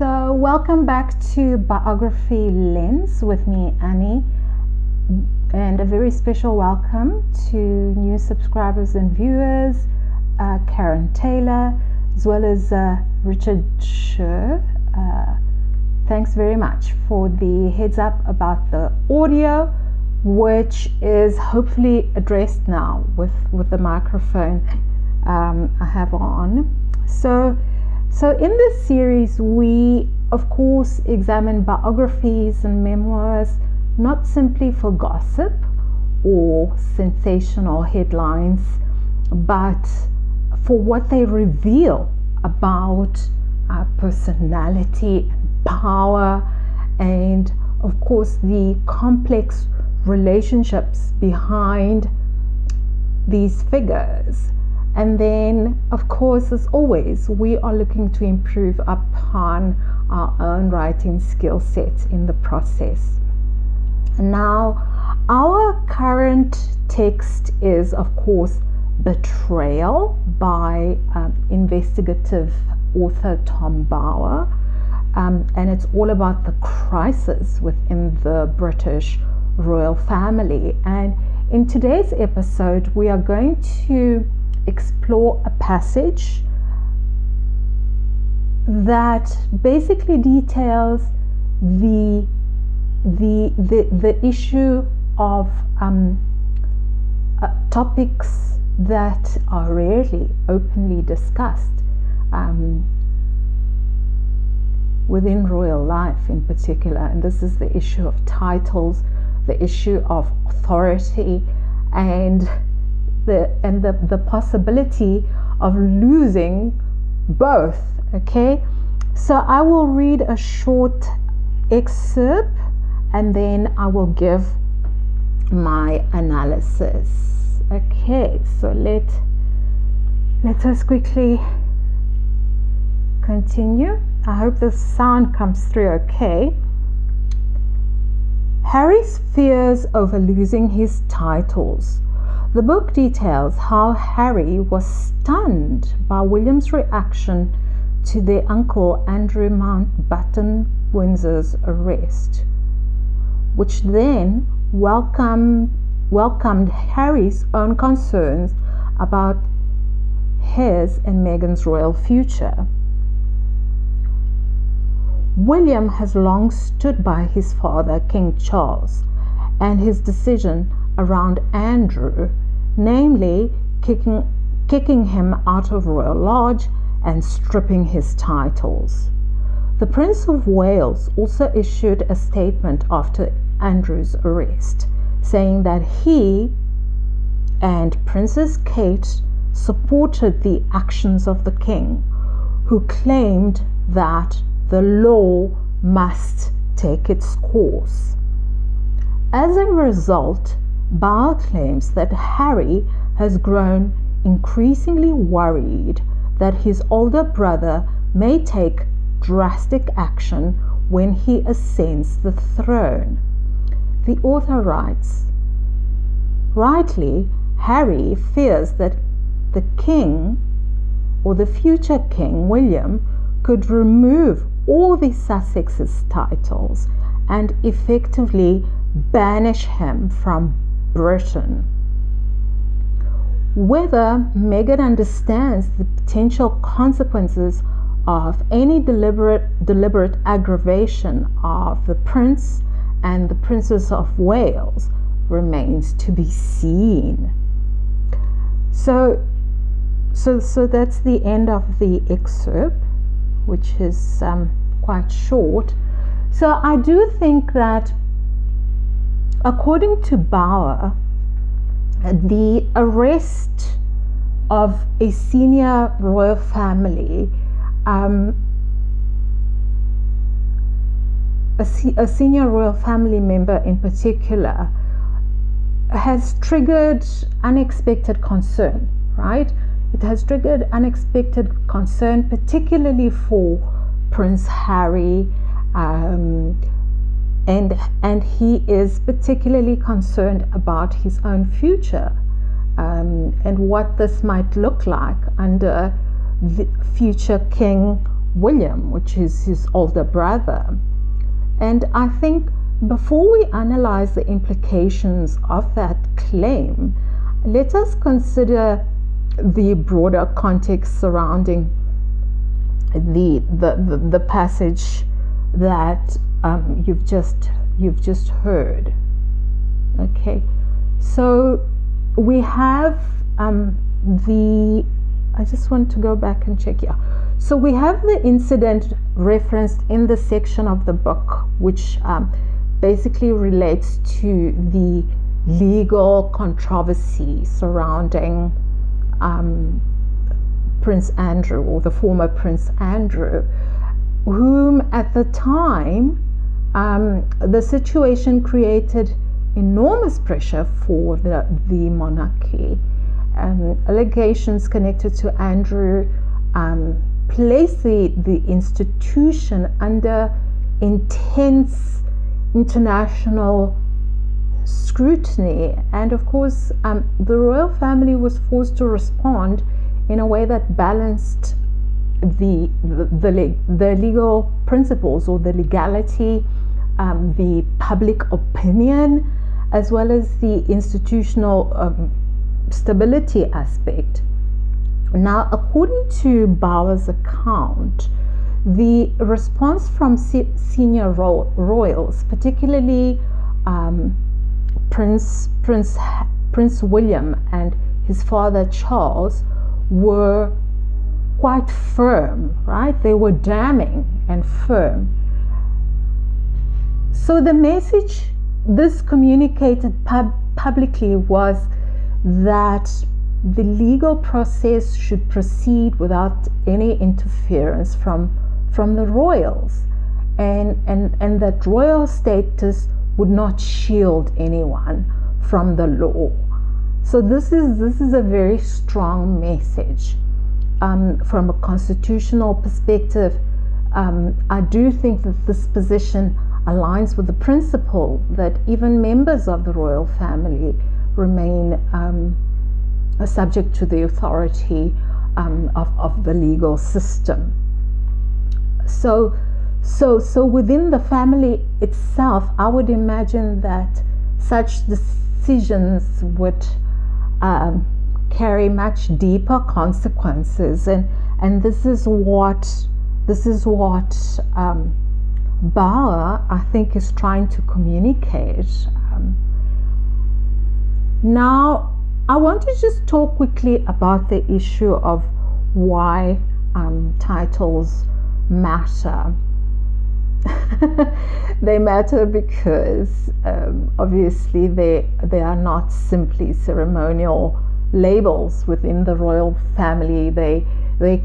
So welcome back to Biography Lens with me, Annie, and a very special welcome to new subscribers and viewers, Karen Taylor, as well as Richard Scher. Thanks very much for the heads up about the audio, which is hopefully addressed now with the microphone I have on. So in this series, we of course examine biographies and memoirs not simply for gossip or sensational headlines, but for what they reveal about our personality, power, and of course the complex relationships behind these figures. And then, of course, as always, we are looking to improve upon our own writing skill sets in the process. Now, our current text is, of course, Betrayal by investigative author Tom Bower. And it's all about the crisis within the British royal family. And in today's episode, we are going to explore a passage that basically details the issue of topics that are rarely openly discussed within royal life in particular, and this is the issue of titles, the issue of authority, and the possibility of losing both. Okay, so I will read a short excerpt and then I will give my analysis. Okay, so let us quickly continue. I hope the sound comes through okay. Harry's fears over losing his titles. The book details how Harry was stunned by William's reaction to their uncle Andrew Mountbatten Windsor's arrest, which then welcomed Harry's own concerns about his and Meghan's royal future. William has long stood by his father, King Charles, and his decision around Andrew, namely kicking him out of Royal Lodge and stripping his titles. The Prince of Wales also issued a statement after Andrew's arrest, saying that he and Princess Kate supported the actions of the king, who claimed that the law must take its course. As a result, Bower claims that Harry has grown increasingly worried that his older brother may take drastic action when he ascends the throne. The author writes, rightly, Harry fears that the king, or the future King William, could remove all the Sussex's titles and effectively banish him from Britain. Whether Meghan understands the potential consequences of any deliberate aggravation of the Prince and the Princess of Wales remains to be seen. So that's the end of the excerpt, which is quite short. So I do think that, according to Bower, the arrest of a senior royal family, a senior royal family member in particular, has triggered unexpected concern, right? It has triggered unexpected concern, particularly for Prince Harry, and he is particularly concerned about his own future, and what this might look like under the future King William, which is his older brother. And I think before we analyze the implications of that claim, let us consider the broader context surrounding the passage that you've just heard. Okay, so we have I just want to go back and check. Yeah, so we have the incident referenced in the section of the book which basically relates to the legal controversy surrounding Prince Andrew, or the former Prince Andrew, whom at the time the situation created enormous pressure for the monarchy. Allegations connected to Andrew placed the institution under intense international scrutiny, and of course the royal family was forced to respond in a way that balanced the legal principles, or the legality, the public opinion, as well as the institutional stability aspect. Now, according to Bauer's account, the response from senior royals, particularly Prince William and his father Charles, were quite firm, right? They were damning and firm. So the message this communicated publicly was that the legal process should proceed without any interference from the royals, and that royal status would not shield anyone from the law. So this is a very strong message. From a constitutional perspective, I do think that this position aligns with the principle that even members of the royal family remain subject to the authority of the legal system. So within the family itself, I would imagine that such decisions would carry much deeper consequences, and this is what Bauer, I think, is trying to communicate. Now, I want to just talk quickly about the issue of why titles matter. They matter because obviously they are not simply ceremonial labels within the royal family. They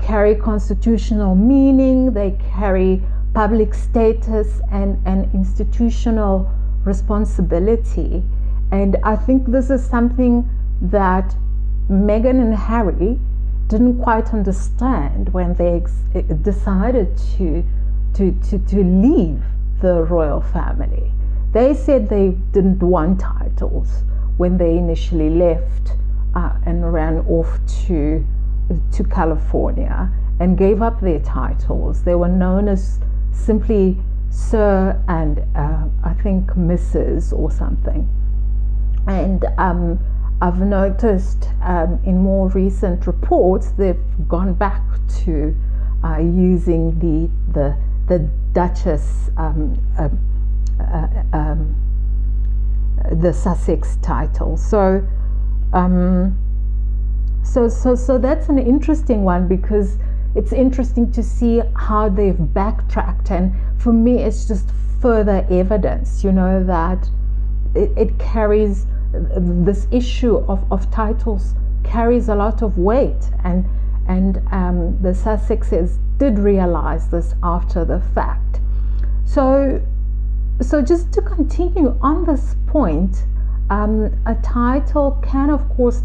carry constitutional meaning, they carry public status and institutional responsibility. And I think this is something that Meghan and Harry didn't quite understand when they decided to leave the royal family. They said they didn't want titles when they initially left and ran off to California and gave up their titles. They were known as simply Sir and I think Mrs. or something. And I've noticed in more recent reports they've gone back to using the Duchess, the Sussex title. So that's an interesting one, because it's interesting to see how they've backtracked, and for me it's just further evidence, that it carries, this issue of titles carries a lot of weight, and the Sussexes did realize this after the fact. So just to continue on this point, a title can of course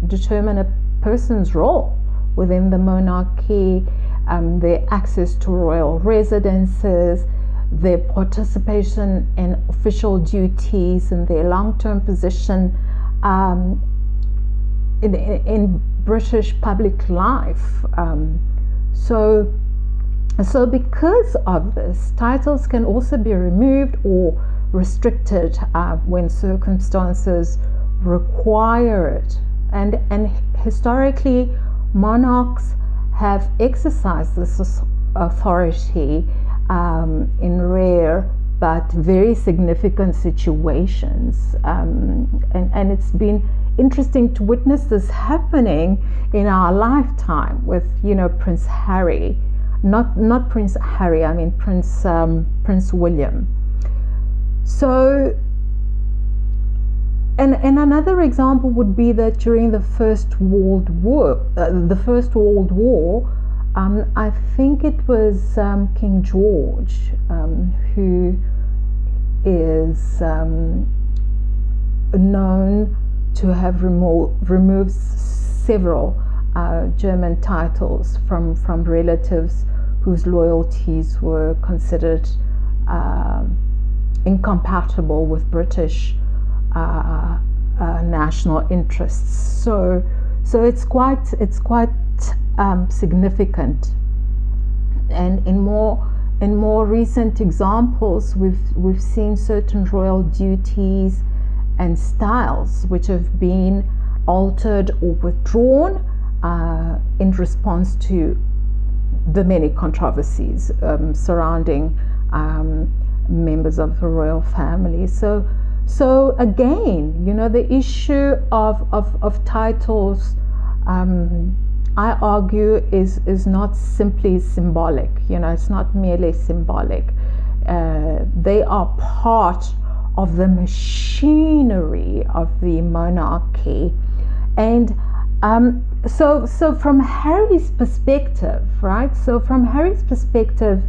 determine a person's role within the monarchy, their access to royal residences, their participation in official duties, and their long-term position in British public life. So So because of this, titles can also be removed or restricted when circumstances require it. And historically, monarchs have exercised this authority in rare but very significant situations. And it's been interesting to witness this happening in our lifetime with, Prince Harry. Not Prince Harry, I mean Prince William. So, and another example would be that during the First World War, I think it was King George who is known to have removed several German titles from relatives whose loyalties were considered incompatible with British national interests. So it's quite significant. And in more recent examples, we've seen certain royal duties and styles which have been altered or withdrawn in response to the many controversies surrounding members of the royal family. So again, the issue of titles, I argue, is not simply symbolic. It's not merely symbolic. They are part of the machinery of the monarchy. And so from Harry's perspective, right? So from Harry's perspective,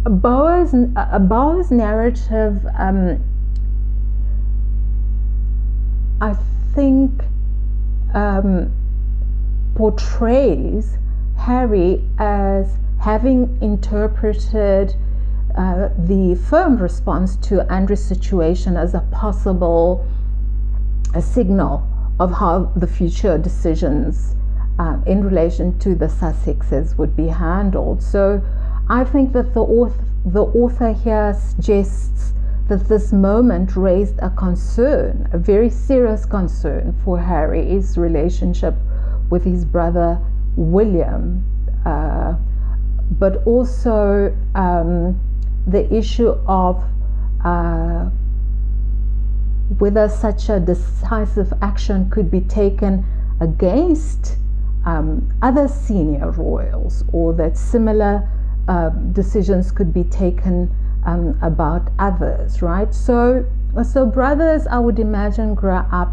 Boa's narrative, I think, portrays Harry as having interpreted the firm response to Andrew's situation as a possible signal of how the future decisions in relation to the Sussexes would be handled. So I think that the author here suggests that this moment raised a concern, a very serious concern for Harry's relationship with his brother William, but also the issue of whether such a decisive action could be taken against other senior royals, or that similar decisions could be taken about others, right? So brothers, I would imagine, grow up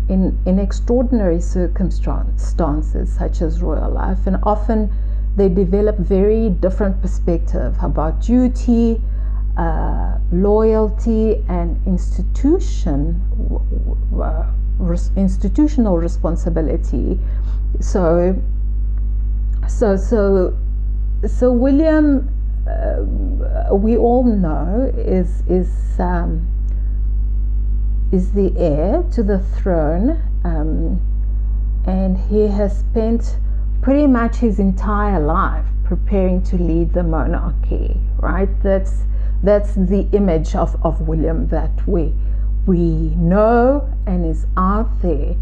in extraordinary circumstances such as royal life, and often they develop very different perspective about duty, loyalty, and institutional responsibility. So William, we all know, is the heir to the throne, and he has spent pretty much his entire life preparing to lead the monarchy, right? That's the image of William that we know and is out there.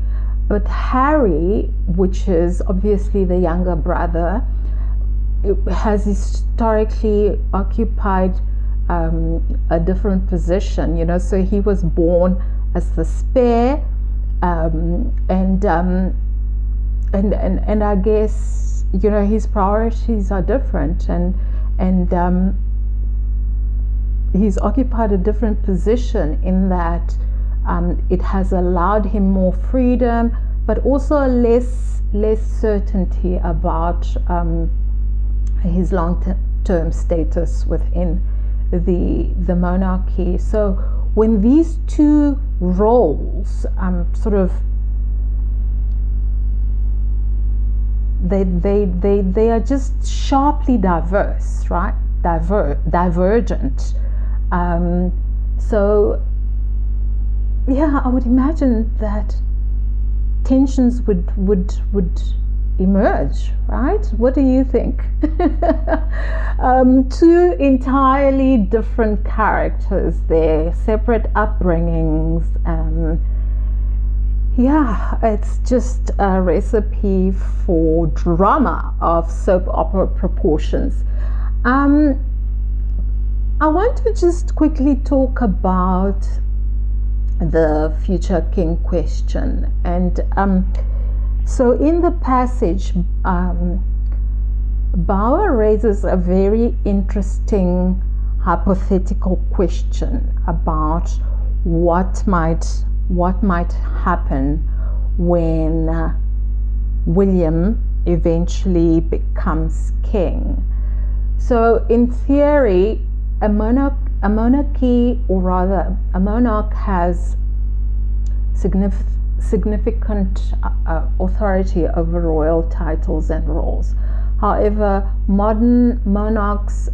But Harry, which is obviously the younger brother, has historically occupied a different position, so he was born as the spare, and I guess his priorities are different, and he's occupied a different position in that it has allowed him more freedom, but also less certainty about his long-term status within the monarchy. So when these two roles they are just sharply diverse, right? Divergent. So yeah, I would imagine that tensions would emerge, right? What do you think? Two entirely different characters there, separate upbringings. Yeah, it's just a recipe for drama of soap opera proportions. I want to just quickly talk about the future king question. And so in the passage, Bauer raises a very interesting hypothetical question about what might happen when William eventually becomes king. So in theory, a monarchy, or rather a monarch, has significant authority over royal titles and roles. However, modern monarchs,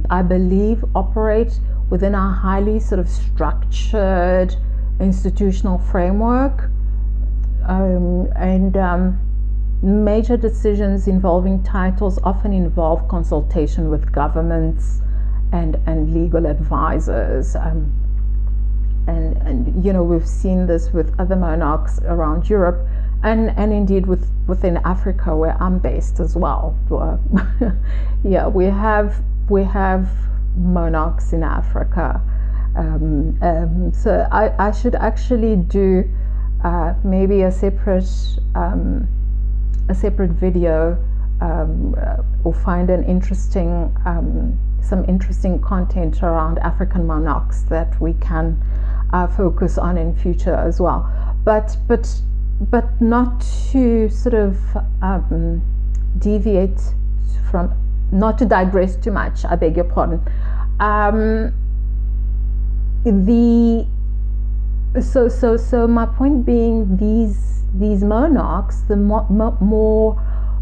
I believe, operate within a highly sort of structured institutional framework, and major decisions involving titles often involve consultation with governments and legal advisors, and you know, we've seen this with other monarchs around Europe, and indeed within Africa, where I'm based as well. Yeah, we have monarchs in Africa. So I should actually do maybe a separate video, or find an interesting some interesting content around African monarchs that we can focus on in future as well. But not to sort of deviate from, not to digress too much, I beg your pardon. So my point being, these monarchs, the more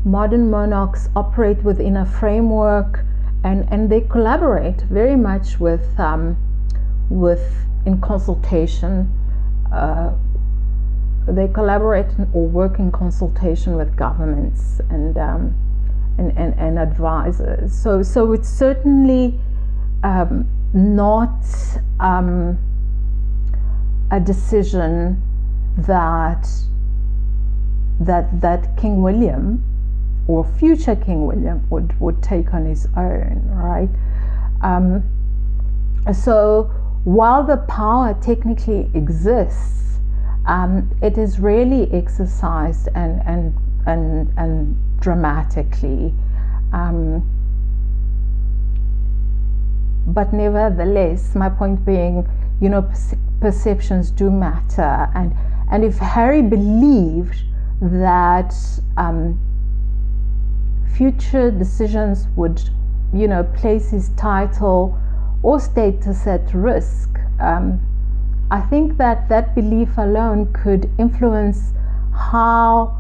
modern monarchs, operate within a framework, and they collaborate very much with in consultation. They collaborate or work in consultation with governments and advisors. So it's certainly not a decision that King William or future King William would take on his own, right? So while the power technically exists, it is really exercised and dramatically. But nevertheless, my point being, you know, perceptions do matter, and if Harry believed that future decisions would, you know, place his title or status at risk, I think that belief alone could influence how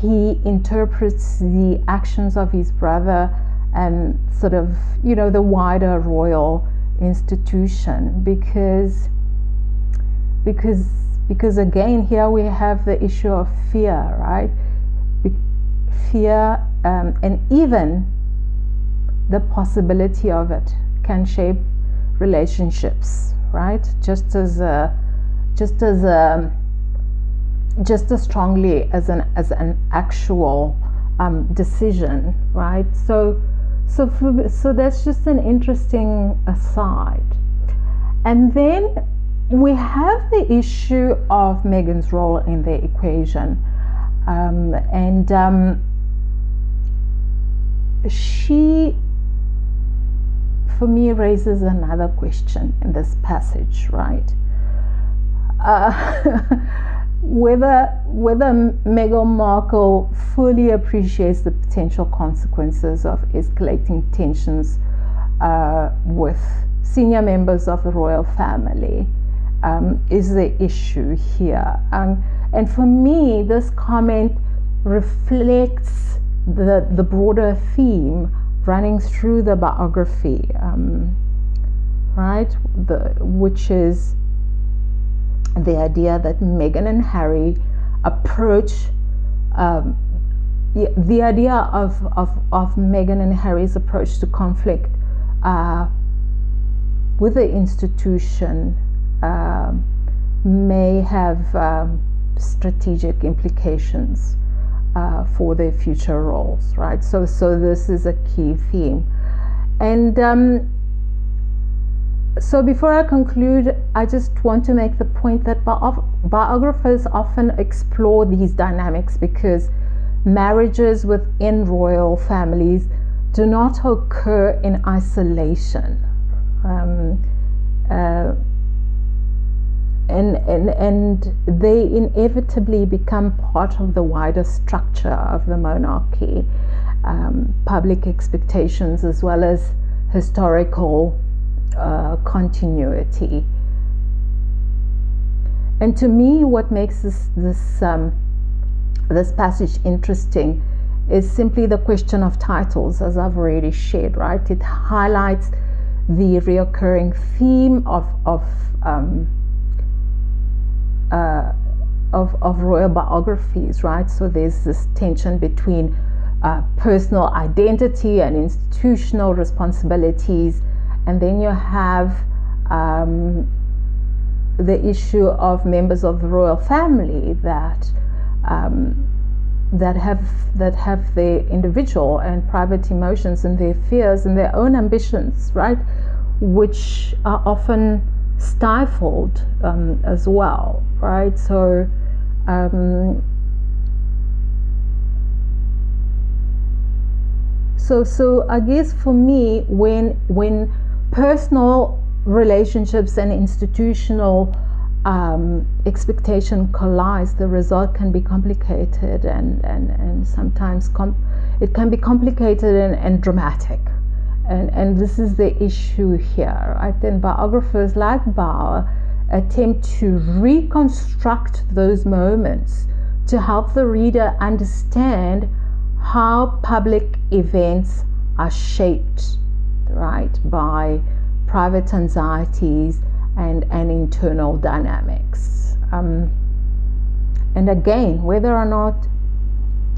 he interprets the actions of his brother and sort of, you know, the wider royal institution, because again, here we have the issue of fear, right? Fear, and even the possibility of it can shape relationships, right? Just as strongly as an actual decision, right? So that's just an interesting aside. And then we have the issue of Meghan's role in the equation, and she, for me, raises another question in this passage, right? Whether Meghan Markle fully appreciates the potential consequences of escalating tensions with senior members of the royal family is the issue here. And for me, this comment reflects the broader theme running through the biography, right? Which is the idea that Meghan and Harry approach the idea of Meghan and Harry's approach to conflict with the institution may have strategic implications for their future roles, right? So this is a key theme. And so before I conclude, I just want to make the point that biographers often explore these dynamics because marriages within royal families do not occur in isolation. And they inevitably become part of the wider structure of the monarchy, public expectations as well as historical continuity. And to me, what makes this passage interesting is simply the question of titles, as I've already shared, right? It highlights the reoccurring theme of royal biographies, right? So there's this tension between personal identity and institutional responsibilities, and then you have the issue of members of the royal family that have their individual and private emotions and their fears and their own ambitions, right, which are often stifled as well, right? So so I guess for me, when personal relationships and institutional expectation collides, the result can be complicated and sometimes it can be complicated and dramatic. And this is the issue here, right? Then biographers like Bauer attempt to reconstruct those moments to help the reader understand how public events are shaped, right, by private anxieties and internal dynamics. And again, whether or not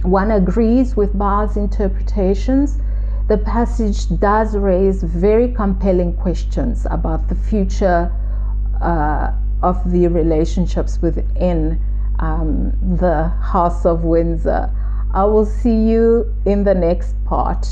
one agrees with Bauer's interpretations, the passage does raise very compelling questions about the future of the relationships within the House of Windsor. I will see you in the next part.